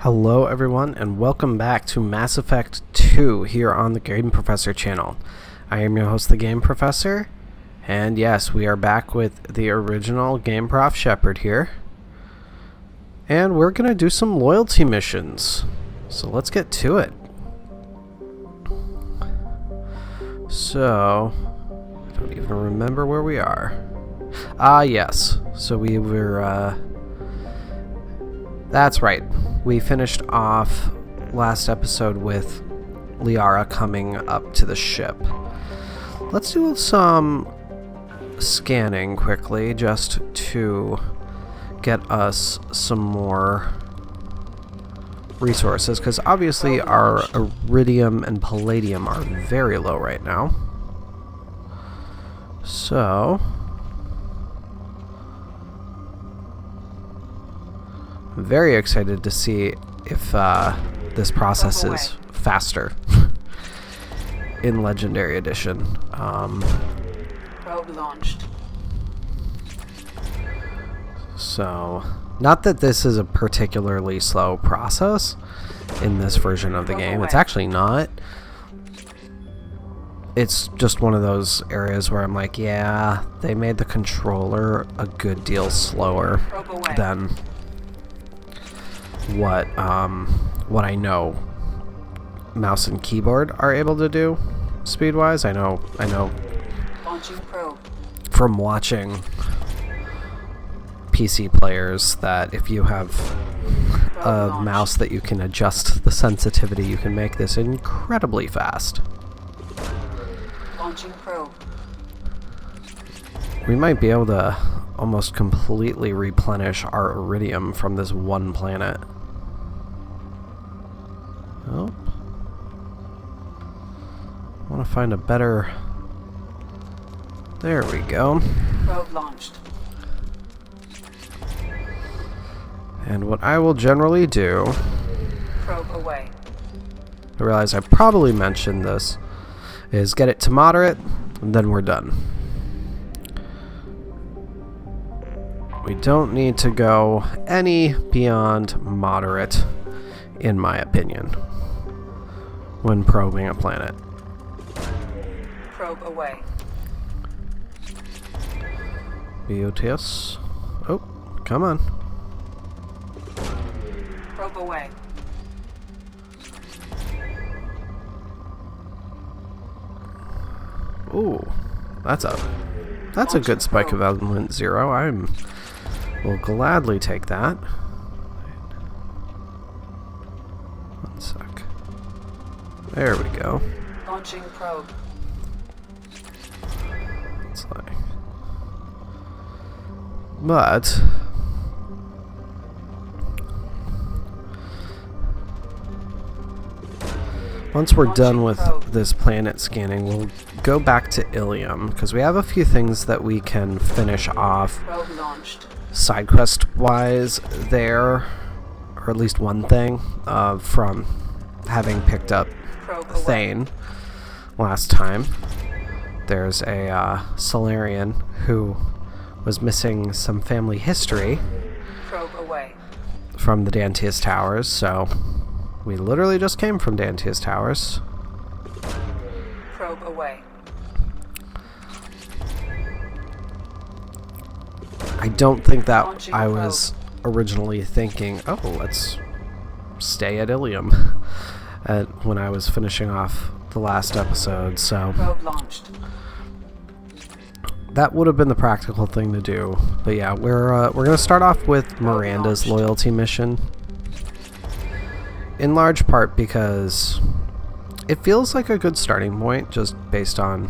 Hello everyone and welcome back to Mass Effect 2 here on the Game Professor channel. I am your host, the Game Professor, and yes, we are back with the original GameProf Shepard here. And we're going to do some loyalty missions. So let's get to it. So, I don't even remember where we are. Yes. So we were, that's right. We finished off last episode with Liara coming up to the ship. Let's do some scanning quickly just to get us some more resources, because obviously our iridium and palladium are very low right now. So I'm very excited to see if this process is faster in Legendary Edition. Probe launched. So, not that this is a particularly slow process in this version of the game. It's actually not. It's just one of those areas where I'm like, yeah, they made the controller a good deal slower than what I know mouse and keyboard are able to do speed-wise. I know Launching probe. from watching PC players that if you have a mouse that you can adjust the sensitivity, you can make this incredibly fast. Launching probe. We might be able to almost completely replenish our iridium from this one planet. Oh. I want to find a better... There we go. Probe launched. And what I will generally do... Probe away. I realize I probably mentioned this, is get it to moderate, and then we're done. We don't need to go any beyond moderate, in my opinion, when probing a planet. Probe away. BOTS. Oh, come on. Probe away. Ooh, that's a good spike of element 0. Will gladly take that. One sec. There we go. Launching probe. It's like, but once we're done with this planet scanning, we'll go back to Illium, because we have a few things that we can finish off Probe launched. side quest wise there, or at least one thing from having picked up Thane last time. There's a Solarian who was missing some family history Probe away. from the Dantius Towers, so we literally just came from Dantius Towers. Probe away. I don't think that Launching I was originally thinking, oh, let's stay at Illium when I was finishing off the last episode, so Probe launched. that would have been the practical thing to do. But yeah, we're going to start off with Miranda's loyalty mission, in large part because it feels like a good starting point just based on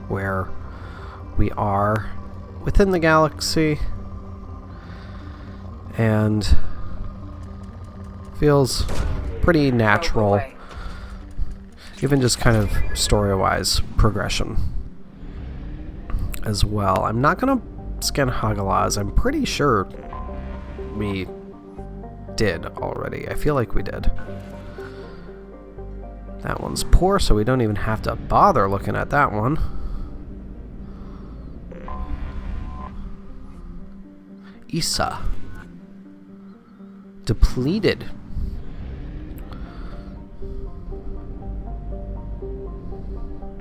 where we are within the galaxy, and feels pretty natural, even just kind of story-wise progression as well. I'm not gonna scan Hagalaz. I'm pretty sure we did already. I feel like we did. That one's poor, so we don't even have to bother looking at that one. Issa. depleted.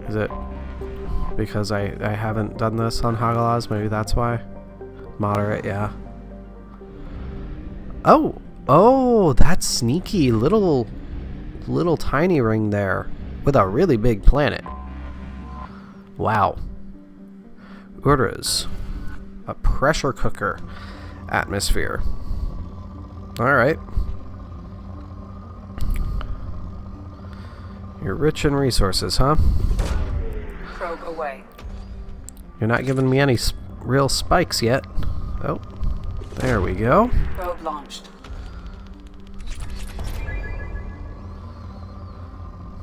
Is it because I haven't done this on Hagalaz? Maybe that's why. Moderate, yeah. Oh, that's sneaky. Little tiny ring there with a really big planet. Wow. Uruz. A pressure cooker atmosphere. Alright. You're rich in resources, huh? Probe away. You're not giving me any real spikes yet. Oh, there we go. Probe launched.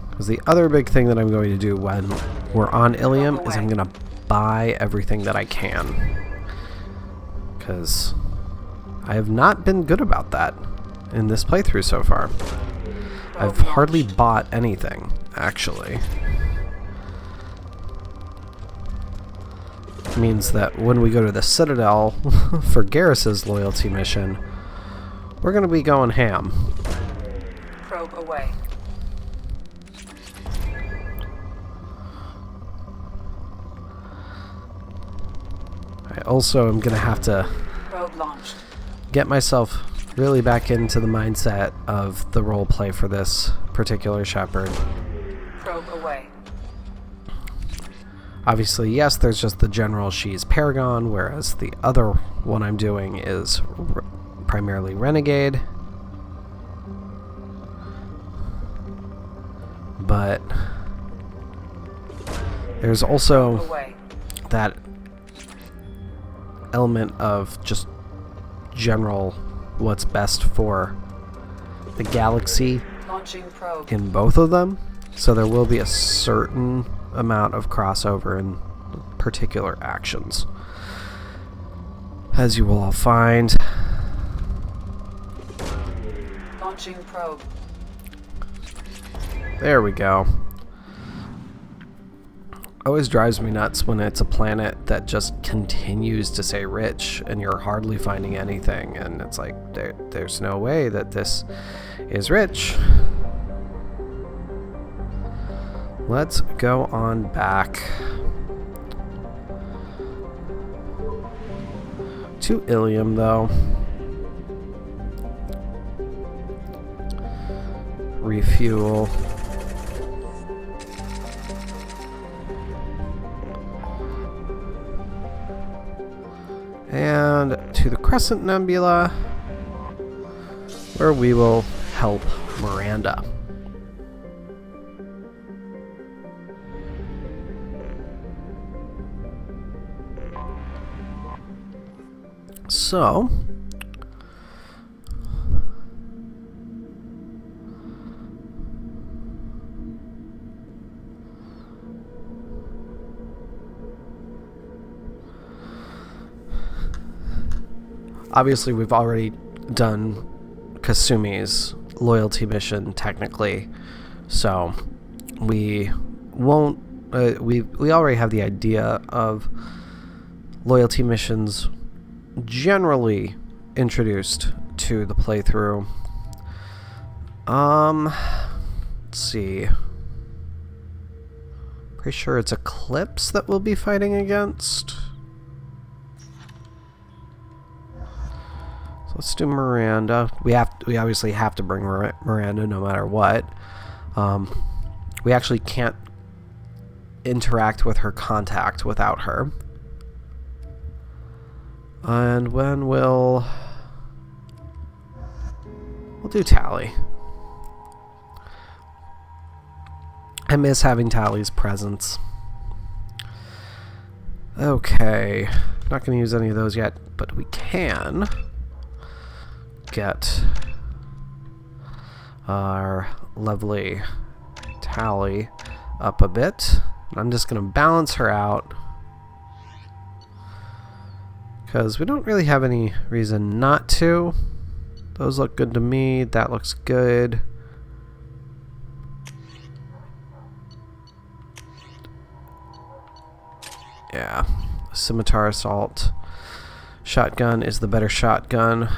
Because the other big thing that I'm going to do when we're on Illium is I'm going to buy everything that I can. Because I have not been good about that in this playthrough so far. I've hardly bought anything, actually. It means that when we go to the Citadel for Garrus's loyalty mission, we're going to be going ham. Probe away. I also am going to have to Probe launched. get myself really back into the mindset of the role play for this particular Shepard. Probe away. Obviously, yes, there's just the general she's Paragon, whereas the other one I'm doing is primarily Renegade. But there's also that element of just general what's best for the galaxy Launching probe. in both of them. So there will be a certain amount of crossover in particular actions, as you will all find. Launching probe. There we go. Always drives me nuts when it's a planet that just continues to say rich and you're hardly finding anything, and it's like there's no way that this is rich. Let's go on back to Illium, though. Refuel. And to the Crescent Nebula, where we will help Miranda. So, obviously we've already done Kasumi's loyalty mission technically, so we won't we already have the idea of loyalty missions generally introduced to the playthrough. Let's see. Pretty sure it's Eclipse that we'll be fighting against. So let's do Miranda. We obviously have to bring Miranda no matter what. We actually can't interact with her contact without her. And when we'll do Tally. I miss having Tally's presence. Okay, not going to use any of those yet, but we can get our lovely Tally up a bit. I'm just going to balance her out, because we don't really have any reason not to. Those look good to me. That looks good. Yeah. Scimitar Assault Shotgun is the better shotgun.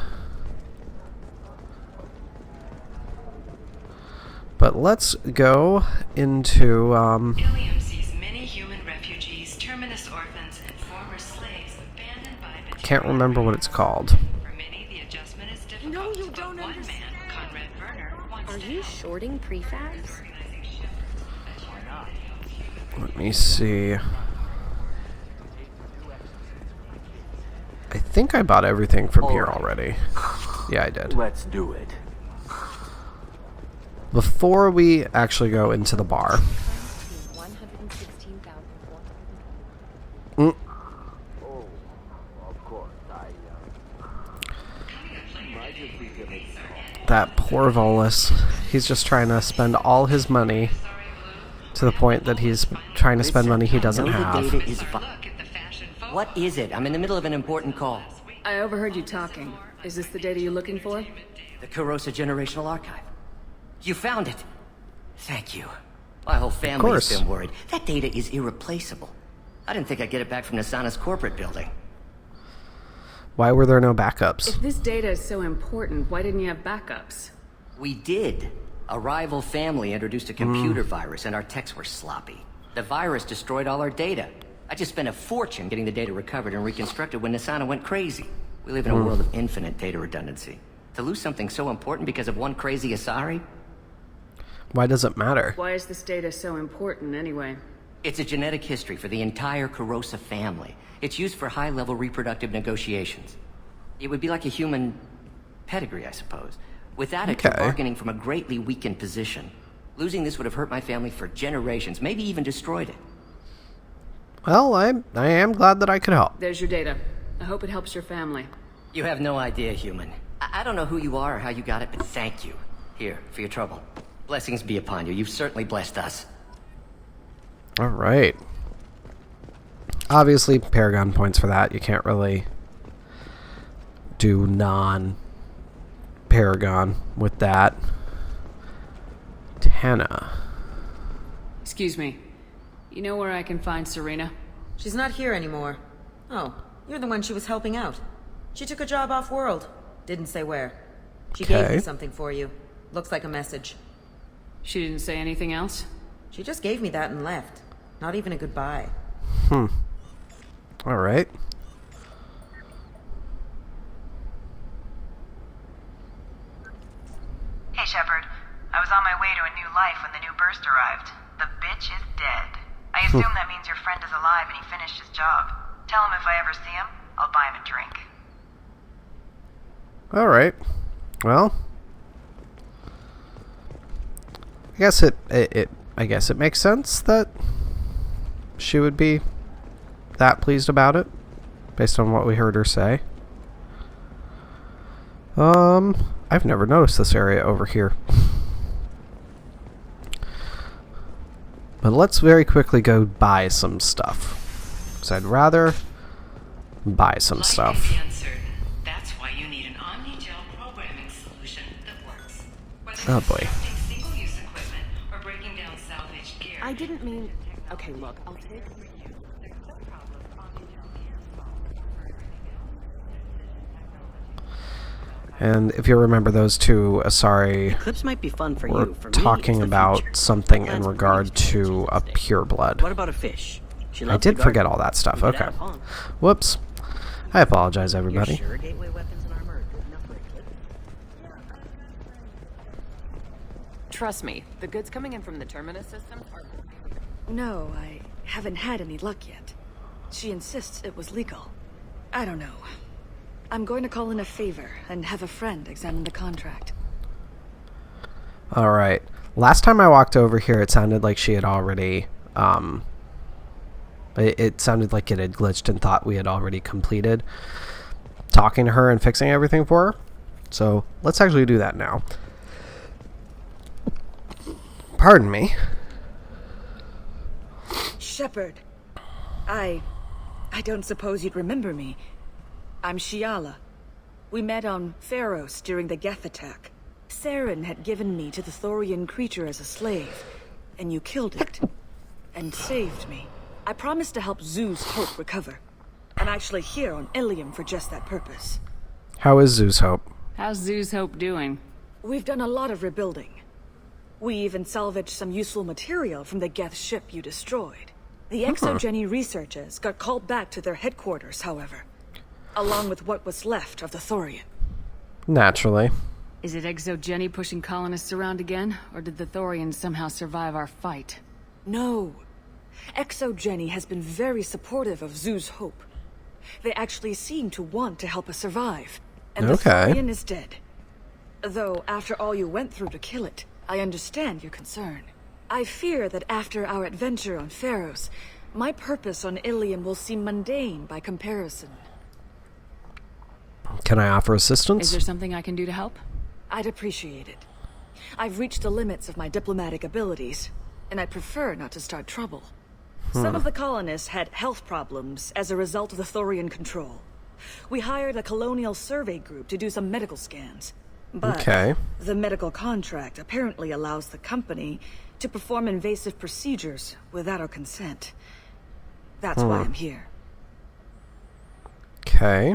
But let's go into Illium sees many human refugees, terminus orphans, and former slaves abandoned by can't remember what it's called. For many, the adjustment is difficult. No, you but don't one understand. man, Conrad Werner, wants Are to you help. shorting prefabs? Let me see. I think I bought everything from here already. Yeah, I did. Let's do it. Before we actually go into the bar. Mm, Oh, of course. Might just be given. that poor Volus. He's just trying to spend all his money to the point that he's trying to spend money he doesn't know the have. data is Look at the fashion photo. What is it? I'm in the middle of an important call. I overheard you talking. Is this the data you're looking for? The Carosa Generational Archive. You found it. Thank you. My whole family has course. been worried. That data is irreplaceable. I didn't think I'd get it back from Nasana's corporate building. Why were there no backups? If this data is so important, why didn't you have backups? We did. A rival family introduced a computer virus, and our techs were sloppy. The virus destroyed all our data. I just spent a fortune getting the data recovered and reconstructed when Nasana went crazy. We live in a world of infinite data redundancy. To lose something so important because of one crazy Asari? Why does it matter? Why is this data so important anyway? It's a genetic history for the entire Carosa family. It's used for high-level reproductive negotiations. It would be like a human pedigree, I suppose. Without it, you're Okay. bargaining from a greatly weakened position. Losing this would have hurt my family for generations, maybe even destroyed it. Well, I am glad that I could help. There's your data. I hope it helps your family. You have no idea, human. I don't know who you are or how you got it, but thank you. Here, for your trouble. Blessings be upon you. You've certainly blessed us. All right. Obviously, Paragon points for that. You can't really do non-Paragon with that. Tana. Excuse me. You know where I can find Serena? She's not here anymore. Oh, you're the one she was helping out. She took a job off-world. Didn't say where. She gave Okay. me something for you. Looks like a message. She didn't say anything else? She just gave me that and left. Not even a goodbye. All right. Hey, Shepard. I was on my way to a new life when the new burst arrived. The bitch is dead. I assume that means your friend is alive and he finished his job. Tell him if I ever see him, I'll buy him a drink. All right. Well, I guess it makes sense that she would be that pleased about it, based on what we heard her say. I've never noticed this area over here. But let's very quickly go buy some stuff. So I'd rather buy some Life stuff. may be uncertain. That's why you need an omni-gel programming solution that works. Whether Oh, boy. constructing single-use equipment or breaking down salvaged gear. I didn't mean... Okay, look, I'll take... And if you remember, those two Asari Clips might be fun for were you. For me, talking it's the about future. something in That's what regard makes me to a interesting. pureblood. What about a fish? She I loves did the forget garden. all that stuff. We could Okay. have fun. Whoops. I apologize, You're everybody. sure gateway weapons and armor are good enough for a clip? Trust me, the goods coming in from the Terminus systems are... No, I haven't had any luck yet. She insists it was legal. I don't know. I'm going to call in a favor and have a friend examine the contract. All right. Last time I walked over here, it sounded like she had already... It sounded like it had glitched and thought we had already completed talking to her and fixing everything for her. So let's actually do that now. Pardon me. Shepard. I don't suppose you'd remember me. I'm Shiala. We met on Pharos during the Geth attack. Saren had given me to the Thorian creature as a slave, and you killed it. And saved me. I promised to help Zeus Hope recover. I'm actually here on Illium for just that purpose. How is Zeus Hope? How's Zeus Hope doing? We've done a lot of rebuilding. We even salvaged some useful material from the Geth ship you destroyed. The ExoGeni researchers got called back to their headquarters, however, along with what was left of the Thorian. Naturally. Is it ExoGeni pushing colonists around again, or did the Thorians somehow survive our fight? No. ExoGeni has been very supportive of Zoo's hope. They actually seem to want to help us survive. And the Thorian is dead. Though, after all you went through to kill it, I understand your concern. I fear that after our adventure on Pharos, my purpose on Illium will seem mundane by comparison. Can I offer assistance? Is there something I can do to help? I'd appreciate it. I've reached the limits of my diplomatic abilities, and I prefer not to start trouble. Some of the colonists had health problems as a result of the Thorian control. We hired a colonial survey group to do some medical scans. But the medical contract apparently allows the company to perform invasive procedures without our consent. That's why I'm here. Okay.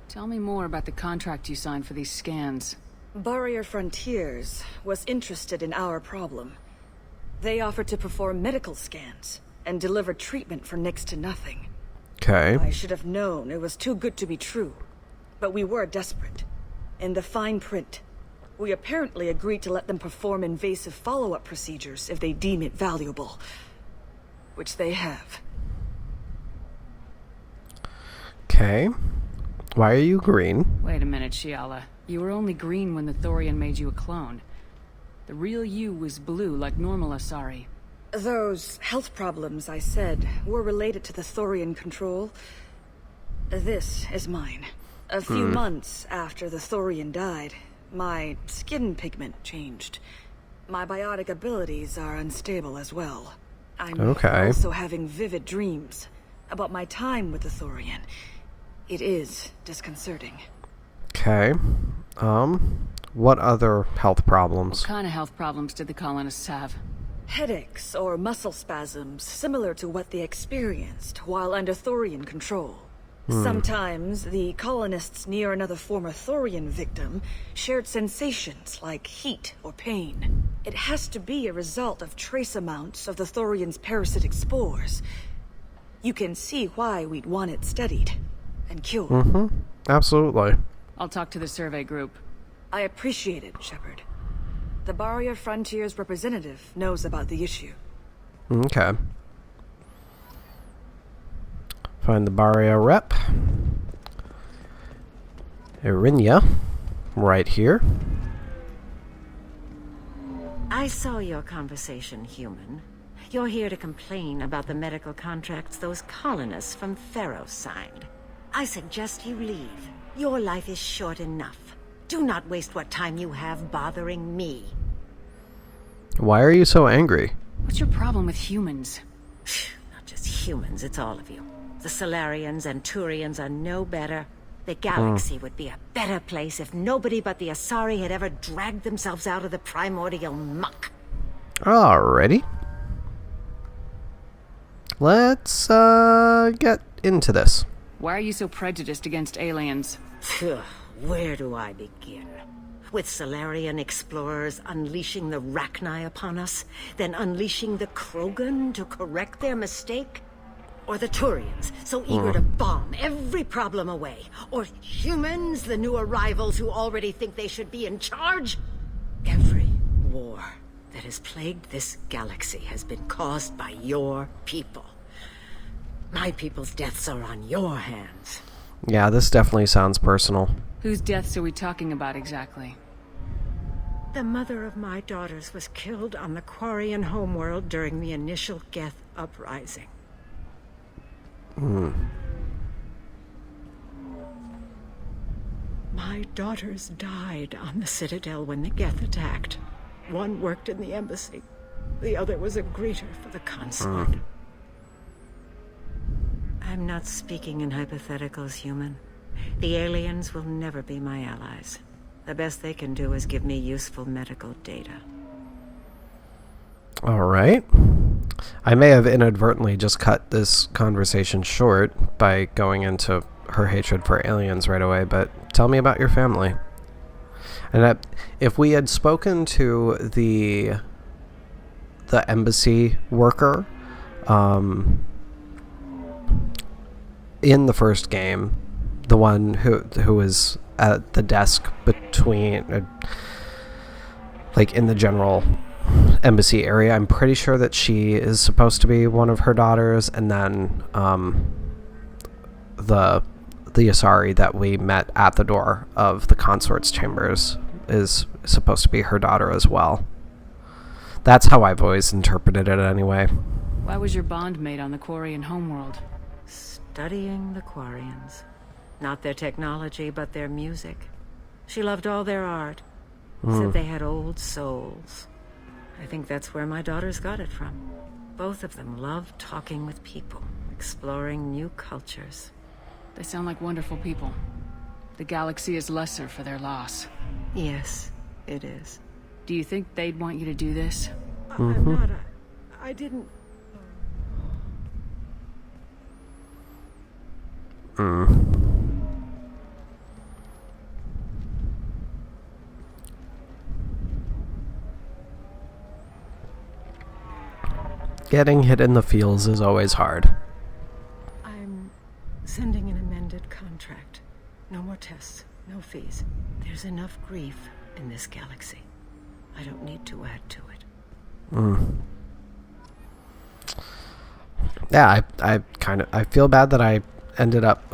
Tell me more about the contract you signed for these scans. Barrier Frontiers was interested in our problem. They offered to perform medical scans and deliver treatment for next to nothing. Okay. I should have known it was too good to be true. But we were desperate. In the fine print, we apparently agreed to let them perform invasive follow-up procedures if they deem it valuable. Which they have. Okay. Why are you green? Wait a minute, Shiala. You were only green when the Thorian made you a clone. The real you was blue like normal Asari. Those health problems I said were related to the Thorian control. This is mine. A few months after the Thorian died, my skin pigment changed. My biotic abilities are unstable as well. I'm also having vivid dreams about my time with the Thorian. It is disconcerting. Okay. What other health problems? What kind of health problems did the colonists have? Headaches or muscle spasms similar to what they experienced while under Thorian control. Sometimes the colonists near another former Thorian victim shared sensations like heat or pain. It has to be a result of trace amounts of the Thorian's parasitic spores. You can see why we'd want it studied and cured. Absolutely. I'll talk to the survey group. I appreciate it, Shepard. The Barrier Frontiers representative knows about the issue. Okay. Find the Barrier rep. Irinia. Right here. I saw your conversation, human. You're here to complain about the medical contracts those colonists from Pharos signed. I suggest you leave. Your life is short enough. Do not waste what time you have bothering me. Why are you so angry? What's your problem with humans? Not just humans, it's all of you. The Solarians and Turians are no better. The galaxy would be a better place if nobody but the Asari had ever dragged themselves out of the primordial muck. Alrighty. Let's, get into this. Why are you so prejudiced against aliens? Where do I begin? With Solarian explorers unleashing the Rachni upon us, then unleashing the Krogan to correct their mistake? Or the Turians, so eager to bomb every problem away? Or humans, the new arrivals who already think they should be in charge? Every war that has plagued this galaxy has been caused by your people. My people's deaths are on your hands. Yeah, this definitely sounds personal. Whose deaths are we talking about exactly? The mother of my daughters was killed on the Quarian homeworld during the initial Geth uprising. My daughters died on the Citadel when the Geth attacked. One worked in the embassy. The other was a greeter for the consort. I'm not speaking in hypotheticals, human. The aliens will never be my allies. The best they can do is give me useful medical data. Alright. I may have inadvertently just cut this conversation short by going into her hatred for aliens right away, but tell me about your family. And if we had spoken to the embassy worker in the first game, the one who was at the desk between, like in the general embassy area, I'm pretty sure that she is supposed to be one of her daughters, and then the Asari that we met at the door of the consort's chambers is supposed to be her daughter as well. That's how I've always interpreted it anyway. Why was your bond made on the Quarian homeworld? Studying the Quarians. Not their technology, but their music. She loved all their art. Said they had old souls. I think that's where my daughters got it from. Both of them loved talking with people, exploring new cultures. They sound like wonderful people. The galaxy is lesser for their loss. Yes, it is. Do you think they'd want you to do this? I'm not. I didn't. Getting hit in the feels is always hard. I'm sending an amended contract. No more tests, no fees. There's enough grief in this galaxy. I don't need to add to it. Yeah, I feel bad that I ended up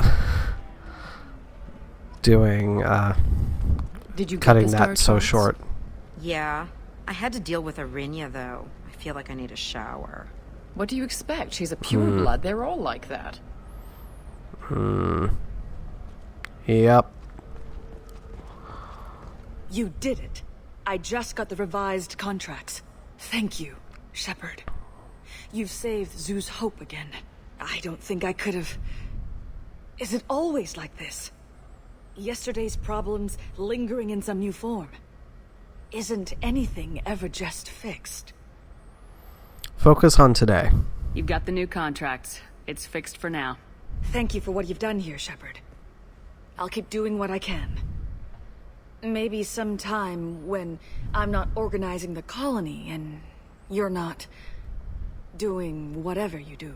doing Did you cutting get the that so Star short. Yeah. I had to deal with Arinya, though. I feel like I need a shower. What do you expect? She's a pureblood. They're all like that. Yep. You did it. I just got the revised contracts. Thank you, Shepard. You've saved Zoo's hope again. I don't think I could have... Is it always like this? Yesterday's problems lingering in some new form. Isn't anything ever just fixed? Focus on today. You've got the new contracts. It's fixed for now. Thank you for what you've done here, Shepard. I'll keep doing what I can. Maybe sometime when I'm not organizing the colony and you're not doing whatever you do.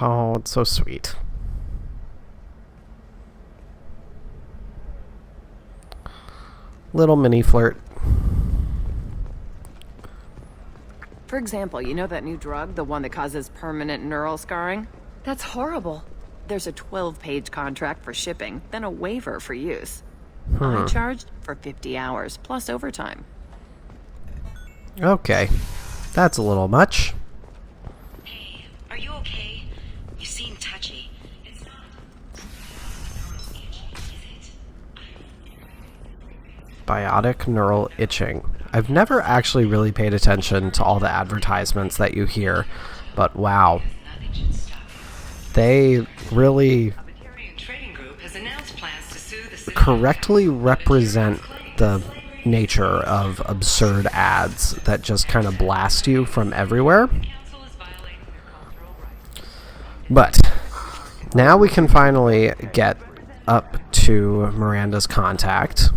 Oh, it's so sweet. Little mini flirt. For example, you know that new drug, the one that causes permanent neural scarring? That's horrible. There's a 12-page contract for shipping, then a waiver for use. I charged for 50 hours, plus overtime. Okay. That's a little much. Hey, are you okay? You seem touchy. It's not... is it? Biotic neural itching. I've never actually really paid attention to all the advertisements that you hear, but wow. They really correctly represent the nature of absurd ads that just kind of blast you from everywhere. But now we can finally get up to Miranda's contact.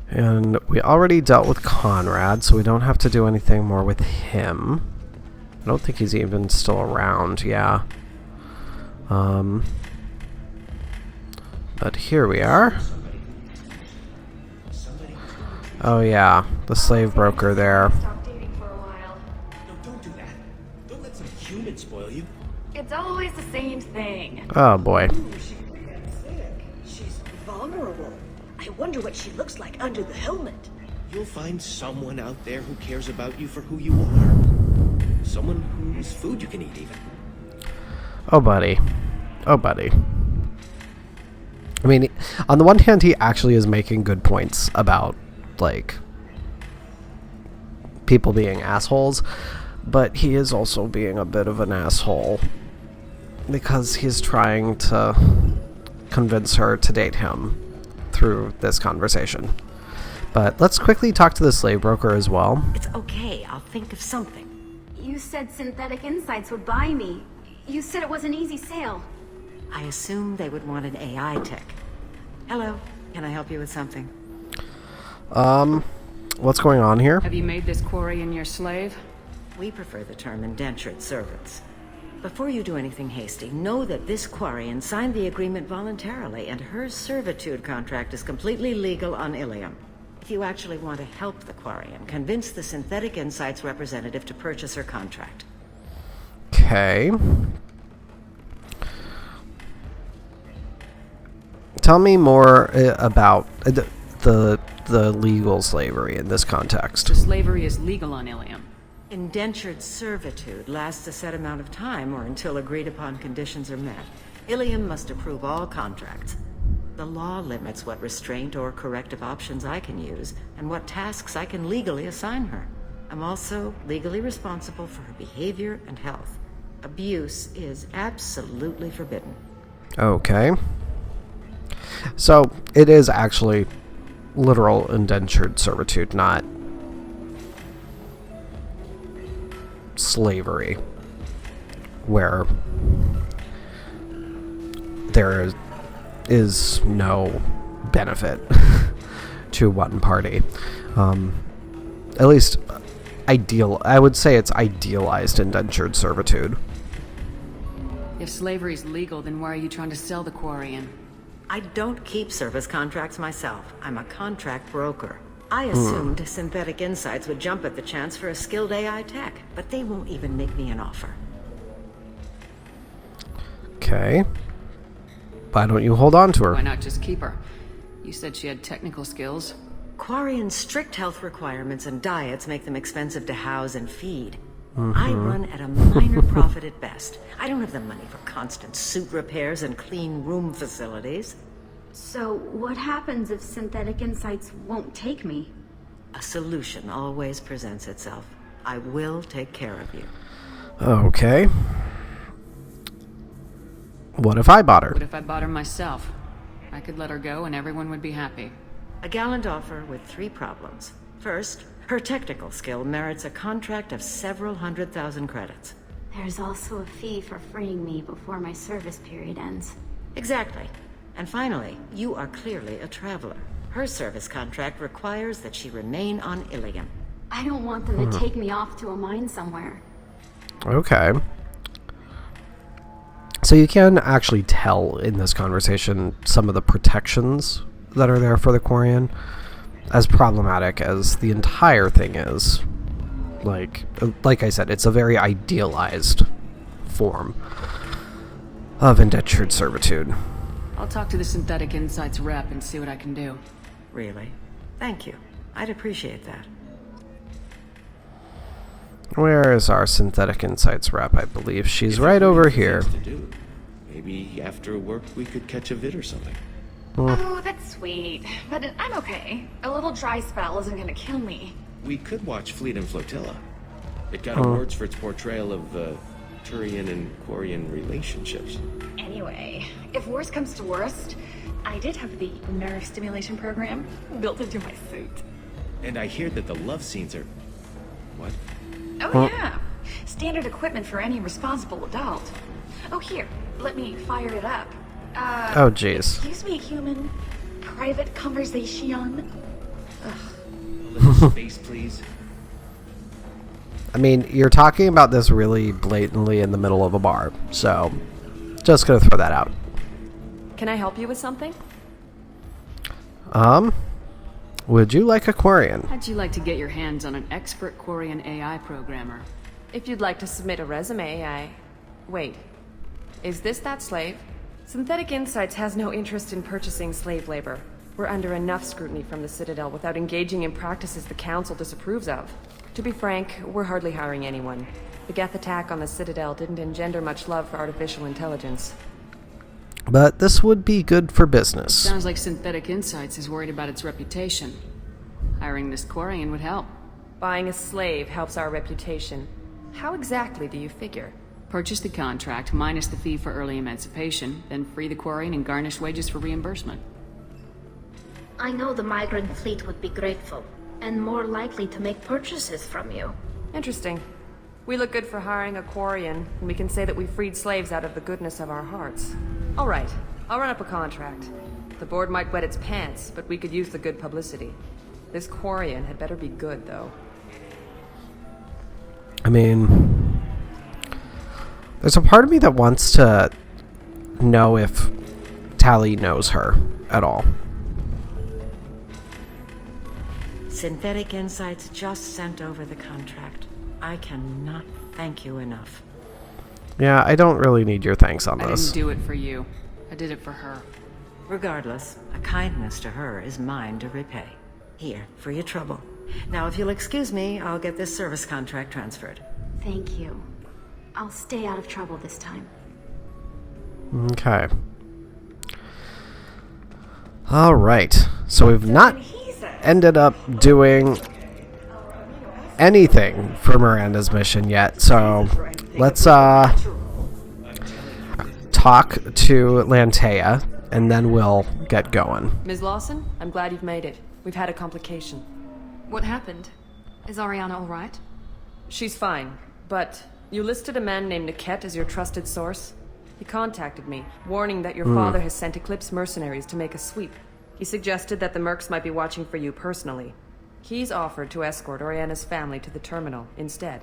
And we already dealt with Conrad, so we don't have to do anything more with him. I don't think he's even still around, yeah. But here we are. Oh yeah, the slave broker there. Don't do that. Don't let some human spoil you. It's always the same thing. Oh boy. She's vulnerable. I wonder what she looks like under the helmet. You'll find someone out there who cares about you for who you are. Someone whose food you can eat, even. Oh buddy. Oh buddy. I mean, on the one hand, he actually is making good points about, like, people being assholes, but he is also being a bit of an asshole because he's trying to convince her to date him through this conversation. But let's quickly talk to the slave broker as well. It's okay, I'll think of something. You said Synthetic Insights would buy me. You said it was an easy sale. I assumed they would want an AI tech. Hello, can I help you with something? What's going on here? Have you made this Quarian your slave? We prefer the term indentured servants. Before you do anything hasty, know that this Quarian signed the agreement voluntarily, and her servitude contract is completely legal on Illium. If you actually want to help the Quarian, convince the Synthetic Insights representative to purchase her contract. Okay. Tell me more about the legal slavery in this context. The slavery is legal on Illium. Indentured servitude lasts a set amount of time or until agreed upon conditions are met. Illium must approve all contracts. The law limits what restraint or corrective options I can use and what tasks I can legally assign her. I'm also legally responsible for her behavior and health. Abuse is absolutely forbidden. Okay. So, it is actually literal indentured servitude, not slavery, where there is no benefit to one party. At least I would say it's idealized indentured servitude. If slavery is legal, then why are you trying to sell the Quarian? I don't keep service contracts myself. I'm a contract broker. I assumed Synthetic Insights would jump at the chance for a skilled AI tech, but they won't even make me an offer. Okay. Why don't you hold on to her? Why not just keep her? You said she had technical skills. Quarian's strict health requirements and diets make them expensive to house and feed. I run at a minor profit at best. I don't have the money for constant suit repairs and clean room facilities. So, what happens if Synthetic Insights won't take me? A solution always presents itself. I will take care of you. Okay. What if I bought her? What if I bought her myself? I could let her go and everyone would be happy. A gallant offer with 3 problems. First, her technical skill merits a contract of several 100,000 credits. There's also a fee for freeing me before my service period ends. Exactly. And finally, you are clearly a traveler. Her service contract requires that she remain on Illium. I don't want them to take me off to a mine somewhere. Okay. So you can actually tell in this conversation some of the protections that are there for the Quarian, as problematic as the entire thing is. Like I said, it's a very idealized form of indentured servitude. I'll talk to the Synthetic Insights rep and see what I can do. Really? Thank you. I'd appreciate that. Where is our Synthetic Insights rep? I believe she's right over here. Maybe after work we could catch a vid or something. Oh, that's sweet. But I'm okay. A little dry spell isn't gonna kill me. We could watch Fleet and Flotilla. It got awards for its portrayal of Turian and Quarian relationships. Anyway, if worst comes to worst, I did have the nerve stimulation program built into my suit. And I hear that the love scenes are... What? Oh yeah. Standard equipment for any responsible adult. Oh here, let me fire it up. Oh jeez. Excuse me, human. Private conversation. A little space, please. I mean, you're talking about this really blatantly in the middle of a bar, so just gonna throw that out. Can I help you with something? Would you like a Quarian? How'd you like to get your hands on an expert Quarian AI programmer? If you'd like to submit a resume, Wait. Is this that slave? Synthetic Insights has no interest in purchasing slave labor. We're under enough scrutiny from the Citadel without engaging in practices the Council disapproves of. To be frank, we're hardly hiring anyone. The Geth attack on the Citadel didn't engender much love for artificial intelligence. But this would be good for business. Sounds like Synthetic Insights is worried about its reputation. Hiring this Quarian would help. Buying a slave helps our reputation. How exactly do you figure? Purchase the contract, minus the fee for early emancipation, then free the Quarian and garnish wages for reimbursement. I know the migrant fleet would be grateful, and more likely to make purchases from you. Interesting. We look good for hiring a Quarian, and we can say that we freed slaves out of the goodness of our hearts. All right, I'll run up a contract. The board might wet its pants, but we could use the good publicity. This Quarian had better be good, though. I mean, there's a part of me that wants to know if Tally knows her at all. Synthetic Insights just sent over the contract. I cannot thank you enough. Yeah, I don't really need your thanks on I this. didn't do it for you. I did it for her. Regardless, a kindness to her is mine to repay. Here, for your trouble. Now, if you'll excuse me, I'll get this service contract transferred. Thank you. I'll stay out of trouble this time. Okay. Alright. So we've not ended up doing anything for Miranda's mission yet. So let's talk to Lantea, and then we'll get going. Ms. Lawson, I'm glad you've made it. We've had a complication. What happened? Is Ariana all right? She's fine, but you listed a man named Niket as your trusted source. He contacted me, warning that your father has sent Eclipse mercenaries to make a sweep. He suggested that the Mercs might be watching for you personally. He's offered to escort Oriana's family to the terminal instead.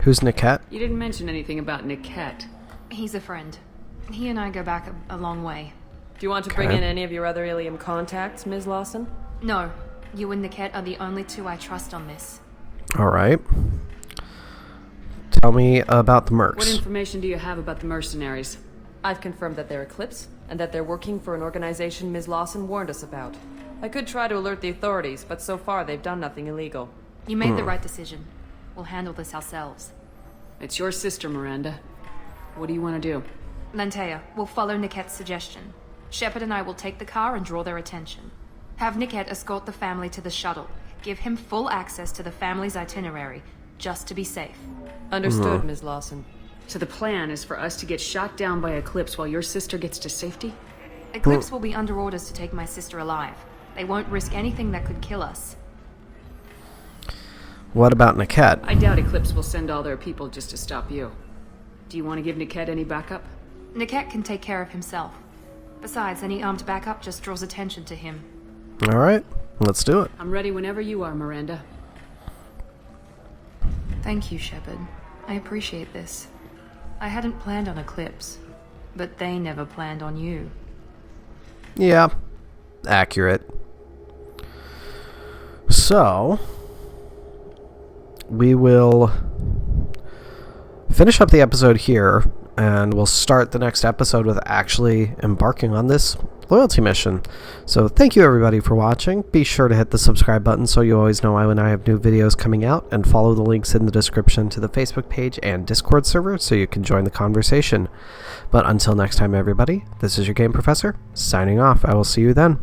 Who's Niket? You didn't mention anything about Niket. He's a friend. He and I go back a long way. Do you want to bring in any of your other Illium contacts, Ms. Lawson? No. You and Niket are the only two I trust on this. Alright. Tell me about the Mercs. What information do you have about the mercenaries? I've confirmed that they're Eclipse, and that they're working for an organization Ms. Lawson warned us about. I could try to alert the authorities, but so far they've done nothing illegal. You made the right decision. We'll handle this ourselves. It's your sister, Miranda. What do you want to do? Lantea, we'll follow Niket's suggestion. Shepard and I will take the car and draw their attention. Have Niket escort the family to the shuttle. Give him full access to the family's itinerary, just to be safe. Understood, Ms. Lawson. So the plan is for us to get shot down by Eclipse while your sister gets to safety? Eclipse will be under orders to take my sister alive. They won't risk anything that could kill us. What about Niket? I doubt Eclipse will send all their people just to stop you. Do you want to give Niket any backup? Niket can take care of himself. Besides, any armed backup just draws attention to him. Alright, let's do it. I'm ready whenever you are, Miranda. Thank you, Shepard. I appreciate this. I hadn't planned on Eclipse, but they never planned on you. Yeah, accurate. So, we will finish up the episode here, and we'll start the next episode with actually embarking on this loyalty mission. So thank you everybody for watching. Be sure to hit the subscribe button so you always know when I have new videos coming out, and follow the links in the description to the Facebook page and Discord server so you can join the conversation. But until next time everybody, this is your Game Professor, signing off. I will see you then.